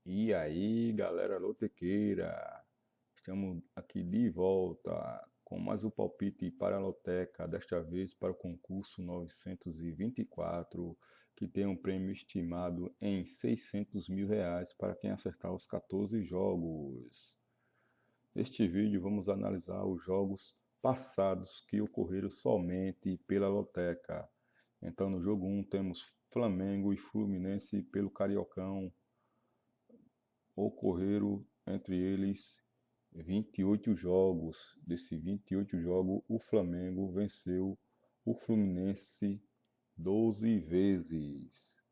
E aí, galera lotequeira, estamos aqui de volta com mais um palpite para a loteca, desta vez para o concurso 924, que tem um prêmio estimado em R$ 600.000 para quem acertar os 14 jogos. Neste vídeo vamos analisar os jogos passados que ocorreram somente pela loteca. Então no jogo 1 temos Flamengo e Fluminense pelo Cariocão. Ocorreram entre eles 28 jogos. Desses 28 jogos, o Flamengo venceu o Fluminense 12 vezes.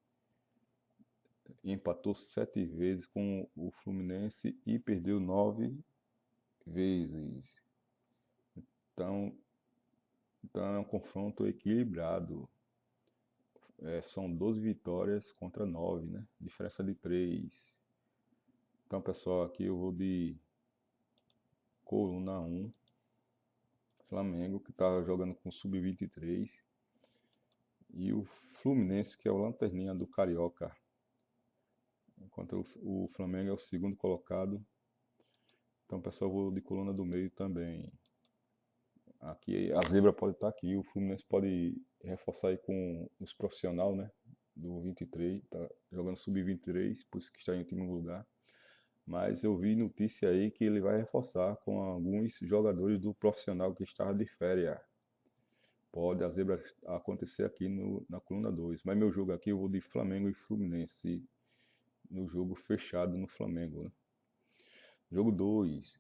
Empatou 7 vezes com o Fluminense e perdeu 9 vezes. Então, é um confronto equilibrado. São 12 vitórias contra 9, né? Diferença de 3. Então, pessoal, aqui eu vou de coluna 1, Flamengo, que está jogando com sub-23, e o Fluminense, que é o lanterninha do Carioca, enquanto o Flamengo é o segundo colocado. Então, pessoal, eu vou de coluna do meio também. Aqui a zebra pode estar aqui, o Fluminense pode reforçar aí com os profissionais, né, do 23, tá jogando sub-23, por isso que está em último lugar. Mas eu vi notícia aí que ele vai reforçar com alguns jogadores do profissional que estava de férias. Pode a zebra acontecer aqui na coluna 2. Mas meu jogo aqui eu vou de Flamengo e Fluminense no jogo fechado no Flamengo, né? Jogo 2,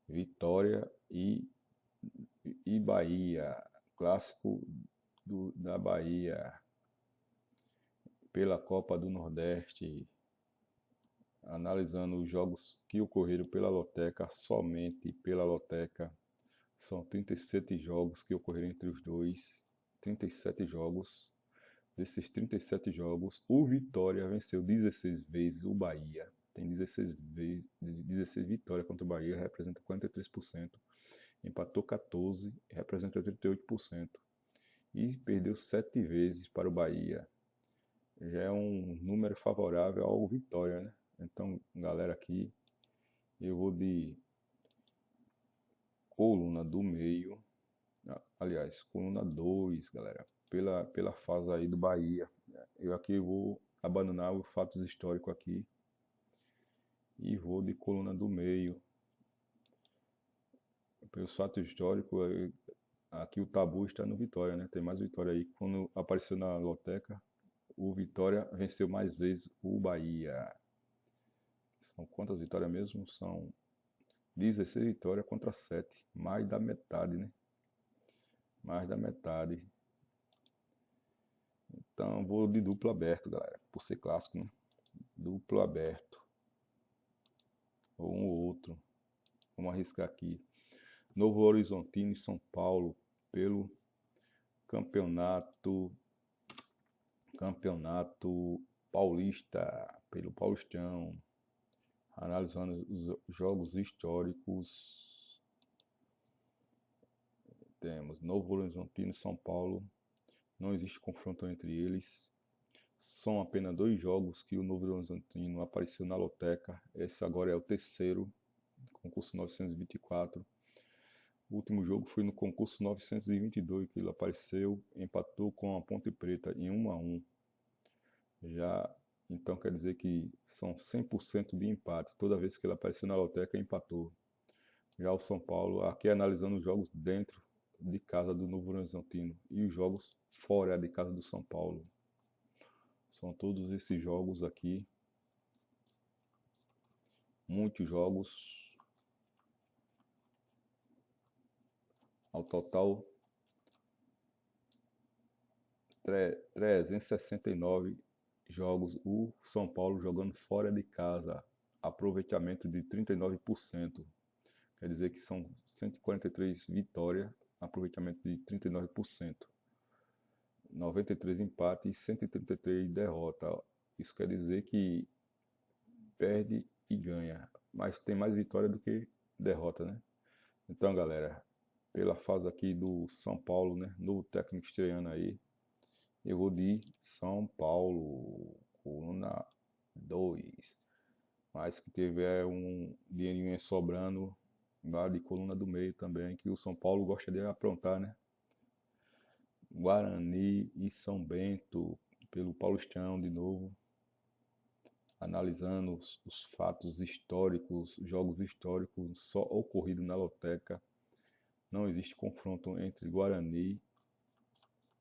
Vitória e Bahia. Clássico da Bahia pela Copa do Nordeste. Analisando os jogos que ocorreram pela loteca, somente pela loteca. São 37 jogos que ocorreram entre os dois. 37 jogos. Desses 37 jogos, o Vitória venceu 16 vezes o Bahia. Tem 16 vitórias contra o Bahia, representa 43%. Empatou 14, representa 38%. E perdeu 7 vezes para o Bahia. Já é um número favorável ao Vitória, né? Então, galera, aqui eu vou de coluna do meio. Aliás, coluna 2, galera, pela fase aí do Bahia. Eu aqui vou abandonar os fatos históricos aqui e vou de coluna do meio. Pelos fatos históricos, aqui o tabu está no Vitória, né? Tem mais Vitória aí. Quando apareceu na loteca, o Vitória venceu mais vezes o Bahia. São quantas vitórias mesmo? São 16 vitórias contra 7. Mais da metade, né? Mais da metade. Então vou de duplo aberto, galera. Por ser clássico, né? Duplo aberto. Ou um ou outro. Vamos arriscar aqui. Novo Horizontino e São Paulo pelo campeonato paulista, pelo Paulistão. Analisando os jogos históricos. Temos Novo Horizontino e São Paulo. Não existe confronto entre eles. São apenas 2 jogos que o Novo Horizontino apareceu na loteca. Esse agora é o terceiro, concurso 924. O último jogo foi no concurso 922, que ele apareceu, empatou com a Ponte Preta em 1-1. Já, então quer dizer que são 100% de empate. Toda vez que ele apareceu na loteca, empatou. Já o São Paulo, aqui analisando os jogos dentro de casa do Novo Horizontino e os jogos fora de casa do São Paulo. São todos esses jogos aqui. Muitos jogos. Ao total, 369 jogos. O São Paulo jogando fora de casa. Aproveitamento de 39%. Quer dizer que são 143 vitórias. Aproveitamento de 39%. 93 empates e 133 derrotas. Isso quer dizer que perde e ganha, mas tem mais vitória do que derrota, né? Então, galera, pela fase aqui do São Paulo, né, novo técnico estreando aí, eu vou de São Paulo, coluna 2. mas que tiver um dinheirinho aí sobrando, vá de coluna do meio também, que o São Paulo gosta de aprontar, né? Guarani e São Bento, pelo Paulistão de novo, analisando os fatos históricos, jogos históricos só ocorridos na loteca. Não existe confronto entre Guarani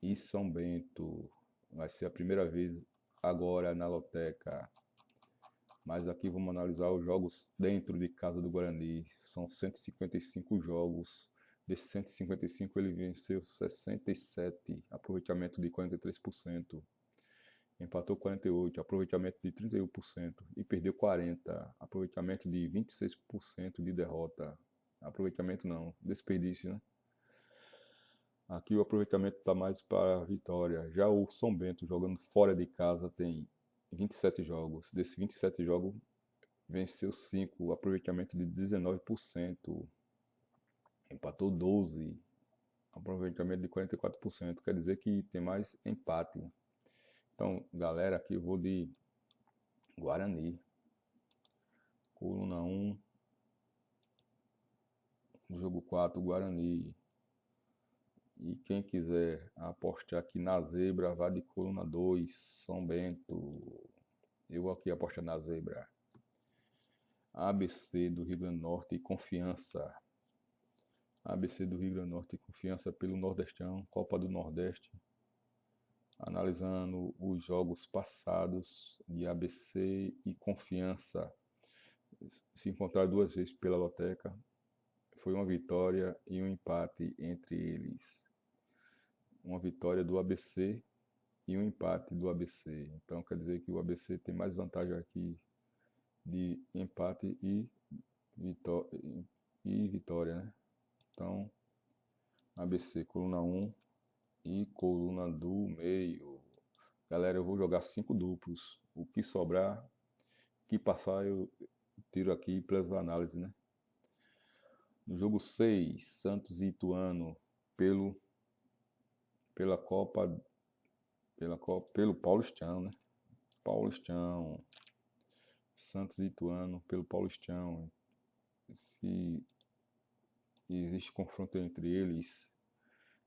e São Bento. Vai ser a primeira vez agora na loteca. Mas aqui vamos analisar os jogos dentro de casa do Guarani. São 155 jogos. Desses 155 ele venceu 67, aproveitamento de 43%. Empatou 48, aproveitamento de 31%. E perdeu 40, aproveitamento de 26% de derrota. Aproveitamento não, desperdício, né? Aqui o aproveitamento está mais para a vitória. Já o São Bento, jogando fora de casa, tem 27 jogos. Desses 27 jogos, venceu 5, aproveitamento de 19%. Empatou 12, aproveitamento de 44%. Quer dizer que tem mais empate. Então, galera, aqui eu vou de Guarani. Coluna 1, jogo 4, Guarani. E quem quiser apostar aqui na zebra, vá de coluna 2, São Bento. Eu vou aqui apostar na zebra. ABC do Rio Grande do Norte e Confiança. ABC do Rio Grande do Norte e Confiança pelo Nordestão, Copa do Nordeste. Analisando os jogos passados de ABC e Confiança. Se encontraram 2 vezes pela loteca. Foi uma vitória e um empate entre eles. Uma vitória do ABC e um empate do ABC. Então quer dizer que o ABC tem mais vantagem aqui de empate e vitória, né? Então, ABC, coluna 1 e coluna do meio. Galera, eu vou jogar 5 duplos. O que sobrar, o que passar, eu tiro aqui pelas análises, né? No jogo 6, Santos e Ituano pela Copa, pelo Paulistão, né? Paulistão. Santos e Ituano pelo Paulistão. Se existe confronto entre eles,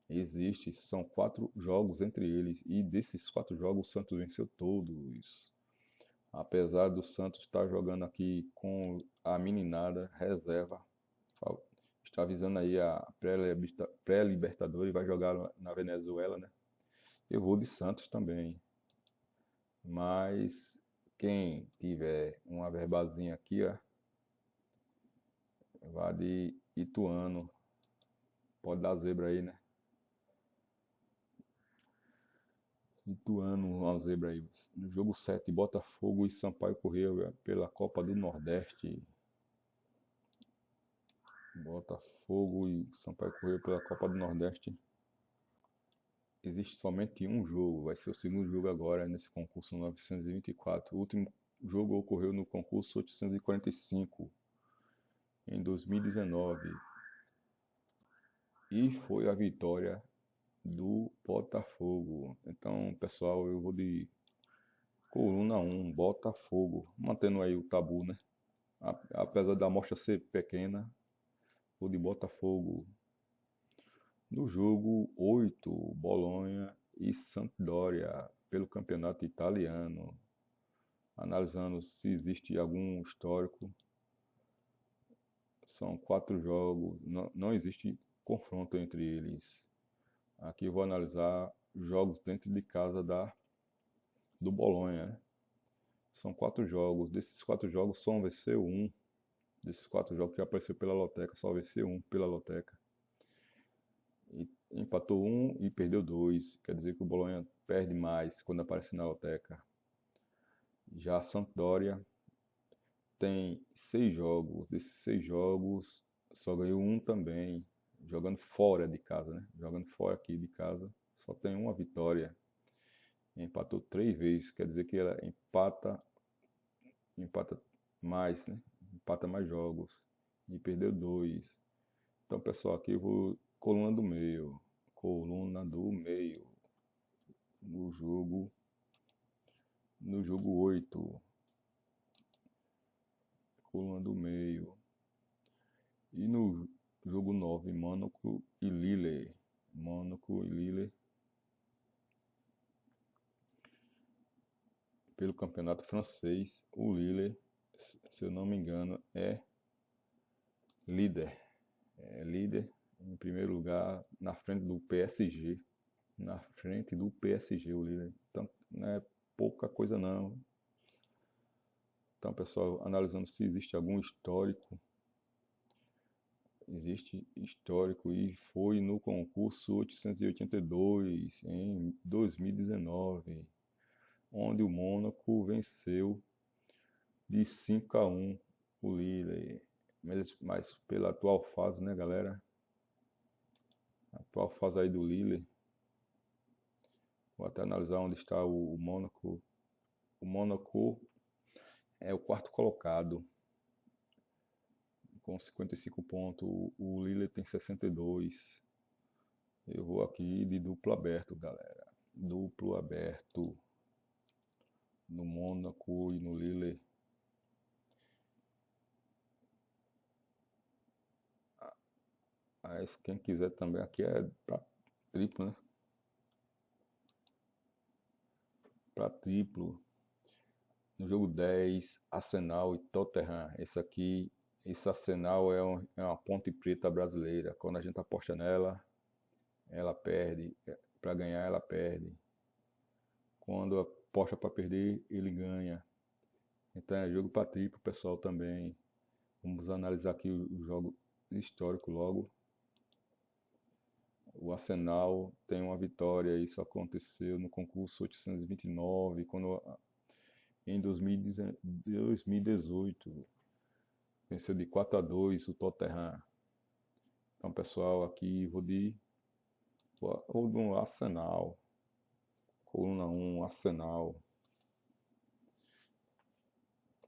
existe. São 4 jogos entre eles. E desses 4 jogos, o Santos venceu todos. Apesar do Santos estar jogando aqui com a meninada reserva. Está visando aí a pré-Libertadores e vai jogar na Venezuela, né? Eu vou de Santos também. Mas quem tiver uma verbazinha aqui, ó, vá de Ituano. Pode dar zebra aí, né? Ituano, uma zebra aí. No jogo 7, Botafogo e Sampaio Corrêa pela Copa do Nordeste. Botafogo e Sampaio Corrêa pela Copa do Nordeste. Existe somente um jogo, vai ser o segundo jogo agora nesse concurso 924. O último jogo ocorreu no concurso 845, em 2019. E foi a vitória do Botafogo. Então, pessoal, eu vou de coluna 1, Botafogo. Mantendo aí o tabu, né? Apesar da amostra ser pequena, vou de Botafogo. No jogo 8, Bolonha e Sampdoria pelo campeonato italiano. Analisando se existe algum histórico. São 4 jogos, não existe confronto entre eles. Aqui eu vou analisar jogos dentro de casa do Bolonha, né? São 4 jogos. Desses 4 jogos, só venceu um. Desses 4 jogos que apareceu pela loteca, só venceu um pela loteca. E empatou 1 e perdeu 2. Quer dizer que o Bolonha perde mais quando aparece na loteca. Já a Sampdoria tem 6 jogos. Desses 6 jogos, só ganhou um também. Jogando fora de casa, né? Jogando fora aqui de casa, só tem uma vitória. Empatou 3 vezes, quer dizer que ela empata mais, né? Empata mais jogos. E perdeu 2. Então, pessoal, aqui eu vou coluna do meio. Coluna do meio. No jogo 8. coluna do meio. E no jogo 9, Mônaco e Lille. Mônaco e Lille. Pelo campeonato francês, o Lille, se eu não me engano, é líder. É líder em primeiro lugar, na frente do PSG. Na frente do PSG, o Lille. Então, não é pouca coisa não. Então, pessoal, analisando se existe algum histórico. Existe histórico e foi no concurso 882 em 2019, onde o Mônaco venceu de 5-1 o Lille. Mas pela atual fase, né, galera? A atual fase aí do Lille. Vou até analisar onde está o Mônaco. O Mônaco é o quarto colocado, com 55 pontos. O Lille tem 62. Eu vou aqui de duplo aberto, galera. Duplo aberto. No Mônaco e no Lille. Mas quem quiser também aqui é para triplo, né? Para triplo. No jogo 10, Arsenal e Tottenham. Esse Arsenal é uma ponte preta brasileira. Quando a gente aposta nela, ela perde. Para ganhar, ela perde. Quando aposta para perder, ele ganha. Então é jogo para triplo, pessoal, também. Vamos analisar aqui o jogo histórico logo. O Arsenal tem uma vitória, isso aconteceu no concurso 829, em 2018, venceu de 4-2 o Tottenham. Então, pessoal, aqui vou do Arsenal, coluna 1, Arsenal.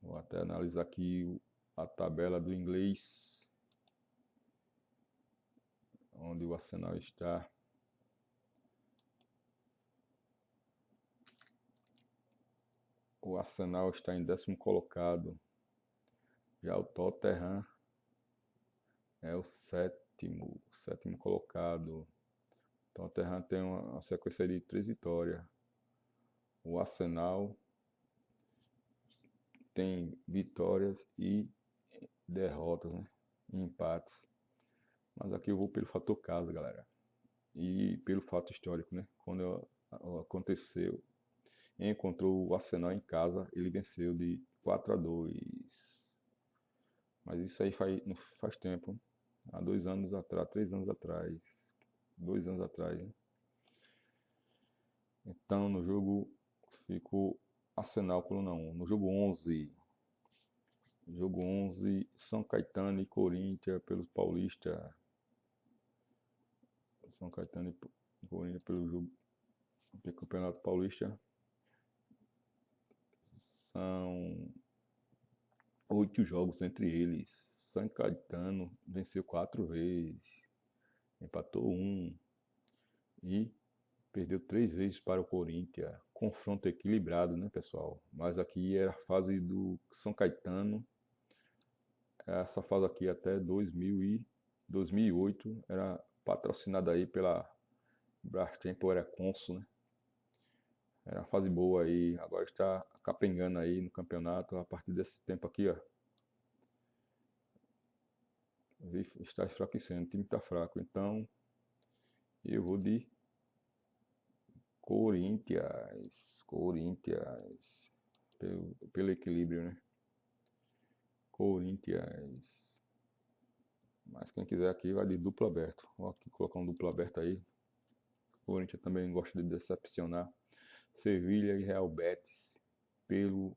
Vou até analisar aqui a tabela do inglês, onde o Arsenal está. O Arsenal está em 10º colocado. Já o Tottenham é o sétimo colocado. O Tottenham tem uma sequência de 3 vitórias. O Arsenal tem vitórias e derrotas, né? Empates. Mas aqui eu vou pelo fator casa, galera. E pelo fato histórico, né? Quando aconteceu, encontrou o Arsenal em casa, ele venceu de 4-2. Mas isso aí não faz tempo. Há 2 anos atrás, 3 anos atrás. 2 anos atrás, né? Então no jogo ficou Arsenal coluna 1. No jogo 11, São Caetano e Corinthians pelos Paulista. São Caetano e Corinthians pelo Campeonato Paulista. São 8 jogos entre eles. São Caetano venceu 4 vezes, empatou 1 e perdeu 3 vezes para o Corinthians. Confronto equilibrado, né, pessoal? Mas aqui era a fase do São Caetano. Essa fase aqui até 2008 era patrocinada aí pela Brastemp, era Consul, né? Era uma fase boa aí. Agora está capengando aí no campeonato a partir desse tempo aqui, ó. Está enfraquecendo, o time está fraco. Então eu vou de Corinthians, pelo equilíbrio, né? Corinthians. Mas quem quiser aqui vai de duplo aberto. Vou aqui colocar um duplo aberto aí. Corinthians também gosta de decepcionar. Sevilha e Real Betis pelo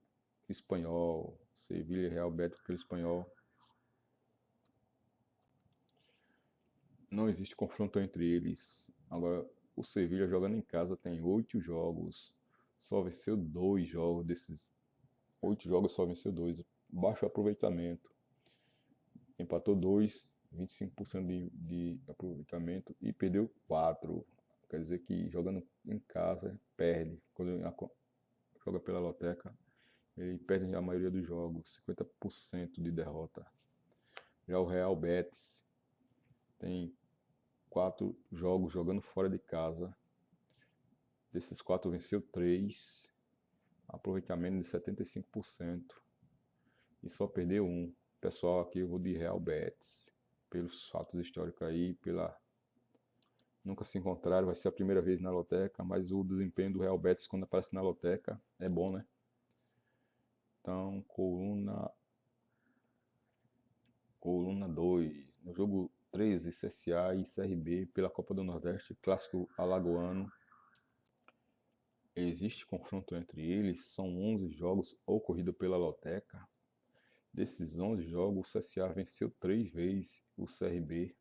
Espanhol. Sevilha e Real Betis pelo Espanhol. Não existe confronto entre eles. Agora, o Sevilha jogando em casa tem 8 jogos. Só venceu 2 jogos. Desses 8 jogos só venceu 2. Baixo aproveitamento. Empatou 2, 25% de aproveitamento e perdeu 4. Quer dizer que jogando em casa perde. Quando joga pela loteca, Ele perde a maioria dos jogos, 50% de derrota. Já o Real Betis tem 4 jogos jogando fora de casa. Desses 4 venceu 3, aproveitamento de 75%. E só perdeu 1. Pessoal, aqui eu vou de Real Betis. Pelos fatos históricos aí, nunca se encontraram, vai ser a primeira vez na loteca, mas o desempenho do Real Betis quando aparece na loteca é bom, né? Então, coluna 2, no jogo 13, CSA e CRB pela Copa do Nordeste, clássico alagoano. Existe confronto entre eles, são 11 jogos ocorridos pela loteca. Desses 11 jogos, o CSA venceu 3 vezes, o CRB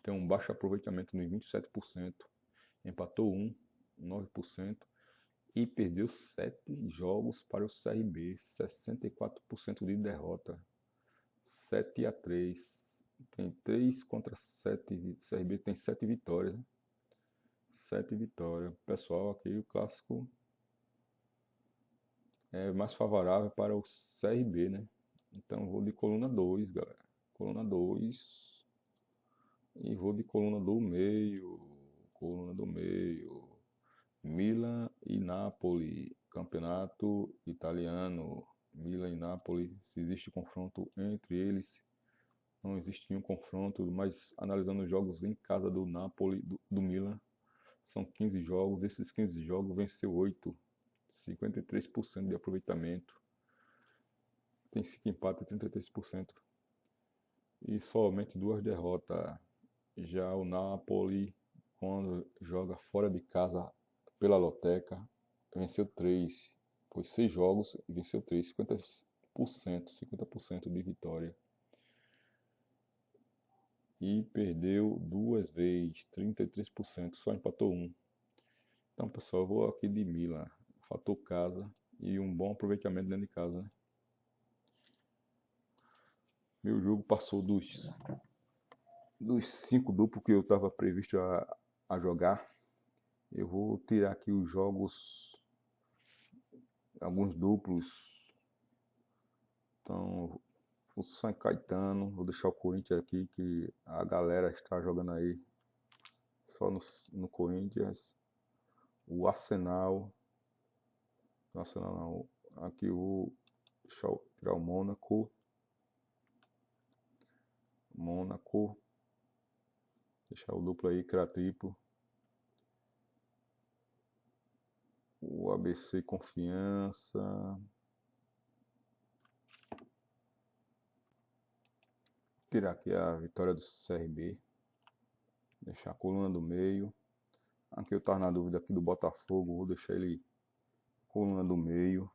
tem um baixo aproveitamento nos 27%, empatou 9%, e perdeu 7 jogos para o CRB, 64% de derrota, 7-3. Tem 3 contra 7, o CRB tem 7 vitórias, né? 7 vitórias. Pessoal, aqui o clássico é mais favorável para o CRB, né? Então vou de coluna 2, galera. Coluna 2. E vou de coluna do meio. Coluna do meio. Milan e Napoli. Campeonato italiano. Milan e Napoli. Se existe confronto entre eles. Não existe nenhum confronto. Mas analisando os jogos em casa do Napoli, do Milan. São 15 jogos. Desses 15 jogos venceu 8. 53% de aproveitamento. Tem 5 empates e 33%. E somente 2 derrotas. Já o Napoli, quando joga fora de casa pela loteca, venceu 3. Foi 6 jogos e venceu 3. 50% de vitória. E perdeu 2 vezes, 33%. Só empatou 1. Então, pessoal, eu vou aqui de Milan. Fator casa e um bom aproveitamento dentro de casa, né? Meu jogo passou dos 5 duplos que eu estava previsto a jogar. Eu vou tirar aqui os jogos, alguns duplos. Então, o São Caetano, vou deixar o Corinthians aqui, que a galera está jogando aí só no Corinthians. O Arsenal não, aqui eu vou tirar o Mônaco, deixar o duplo aí, criar triplo. O ABC Confiança. Tirar aqui a vitória do CRB. Deixar a coluna do meio. Aqui eu tava na dúvida aqui do Botafogo. Vou deixar ele coluna do meio.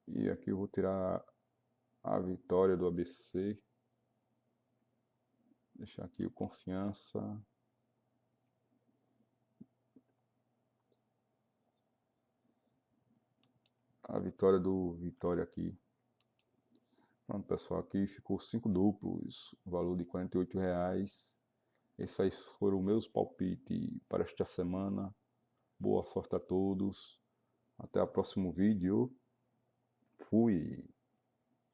E aqui eu vou tirar a vitória do ABC. Deixar aqui o Confiança. A vitória do Vitória aqui. Pronto, pessoal, aqui ficou 5 duplos, valor de R$48. Esses aí foram meus palpites para esta semana. Boa sorte a todos. Até o próximo vídeo. Fui!